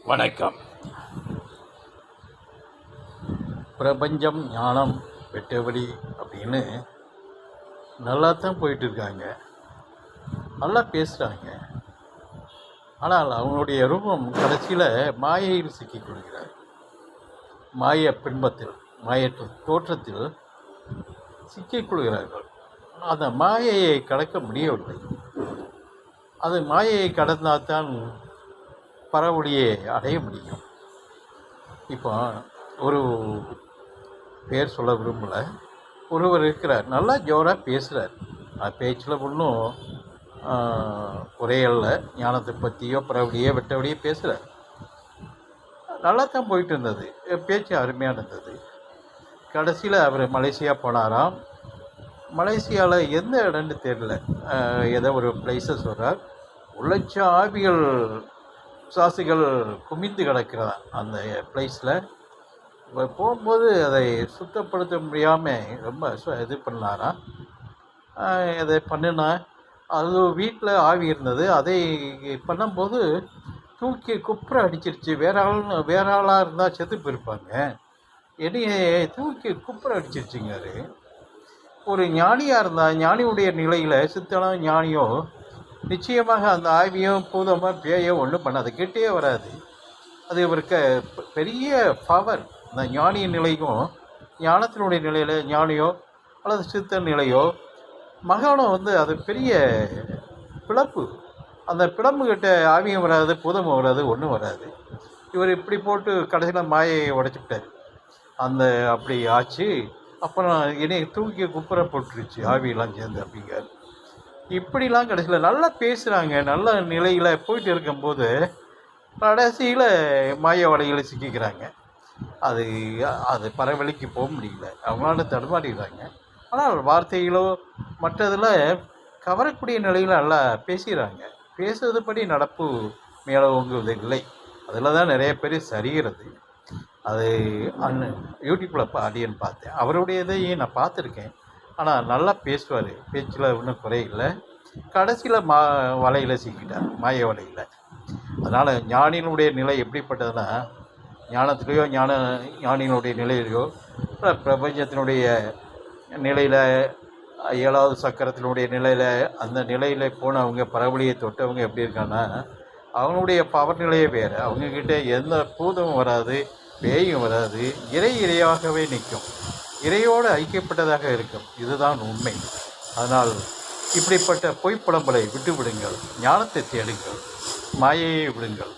வணக்கம். பிரபஞ்சம் ஞானம் வெட்டவெளி அப்படின்னு நல்லா தான் போயிட்டுருக்காங்க, நல்லா பேசுகிறாங்க. ஆனால் அவங்களுடைய ரூபம் கடைசியில் மாயையில் சிக்கிக் கொள்கிறார். மாய பின்பத்தில், மாய தோற்றத்தில் சிக்கிக் கொள்கிறார்கள். அந்த மாயையை கடக்க முடியவில்லை. அது மாயையை கடந்தால் தான் பரவொளியை அடைய முடியும். இப்போ ஒரு பேர் சொல்ல விரும்பலை, ஒருவர் இருக்கிறார், நல்லா ஜோராக பேசுகிறார். பேச்சில் ஒன்றும் குறையல்ல, ஞானத்தை பற்றியோ பரவடியோ வெட்டவடியோ பேசுகிறார். நல்லா தான் போயிட்டு இருந்தது, பேச்சு அருமையாக இருந்தது. கடைசியில் அவர் மலேசியா போனாராம். மலேசியாவில் எந்த இடம்னு தெரியல, ஏதோ ஒரு பிளேஸை சொல்கிறார். 1,00,000 ஆவிகள் சாசிகள் குமிந்து கிடக்கிறதா அந்த பிளேஸில். போகும்போது அதை சுத்தப்படுத்த முடியாமல் ரொம்ப இது பண்ணாராம். அதை பண்ணினா அது வீட்டில் ஆவி இருந்தது. அதை பண்ணும்போது தூக்கி குப்புற அடிச்சிருச்சு. வேற ஆளாக இருந்தால் செத்து போயிருப்பாங்க, என்னையே தூக்கி குப்புற அடிச்சிருச்சுங்க. அது ஒரு ஞானியாக இருந்தால், ஞானியுடைய நிலையில் சித்தனோ ஞானியோ நிச்சயமாக அந்த ஆவியும் பூதமோ பேயோ ஒன்றும் பண்ணாது, கிட்டே வராது. அது இவருக்கு பெரிய பவர். அந்த ஞானியின் நிலைக்கும் ஞானத்தினுடைய நிலையில் ஞானியோ அல்லது சித்தன் நிலையோ மகானோ அது பெரிய பிளப்பு. அந்த பிளம்புக்கிட்ட ஆவியும் வராது, பூதமும் வராது, ஒன்றும் வராது. இவர் இப்படி போட்டு கடைசியில் மாயையை உடைச்சிவிட்டார். அந்த அப்படி ஆச்சு. அப்புறம் என்னை தூக்கி குப்புற போட்டுருச்சு ஆவியெல்லாம் சேர்ந்து அப்படிங்கார். இப்படிலாம் கடைசியில் நல்லா பேசுகிறாங்க. நல்ல நிலையில் போயிட்டு இருக்கும்போது கடைசியில் மாய வலையில் சிக்கிக்கிறாங்க. அது அது பரவழிக்கு போக முடியல, அவங்களால தடுமாறிடுறாங்க. ஆனால் வார்த்தைகளோ மற்றதில் கவரக்கூடிய நிலையில் நல்லா பேசுகிறாங்க. பேசுறதுபடி நடப்பு மேலோங்குவது இல்லை. அதில் தான் நிறைய பேர் சரிகிறது. அது யூடியூப்பில் ஆடியன் பார்த்தேன், அவருடைய இதையும் நான் பார்த்துருக்கேன். ஆனால் நல்லா பேசுவார், பேச்சில் ஒன்றும் குறையில்லை. கடைசியில் வலையில் சிக்கிட்டார், மாய வலையில். அதனால் ஞானியினுடைய நிலை எப்படிப்பட்டதுன்னா, ஞானத்திலேயோ ஞானியினுடைய நிலையிலையோ பிரபஞ்சத்தினுடைய நிலையில் 7வது சக்கரத்தினுடைய நிலையில், அந்த நிலையில் போனவங்க பரவலியை தொட்டவங்க எப்படி இருக்காங்கன்னா, அவங்களுடைய பவர் நிலையே வேறு. அவங்கக்கிட்ட எந்த பூதமும் வராது, பேயும் வராது, இறையாகவே நிற்கும், இறையோடு ஐக்கியப்பட்டதாக இருக்கும். இதுதான் உண்மை. அதனால் இப்படிப்பட்ட பொய்ப்புலம்பலை விட்டு விடுங்கள், ஞானத்தை தேடுங்கள், மாயையை விடுங்கள்.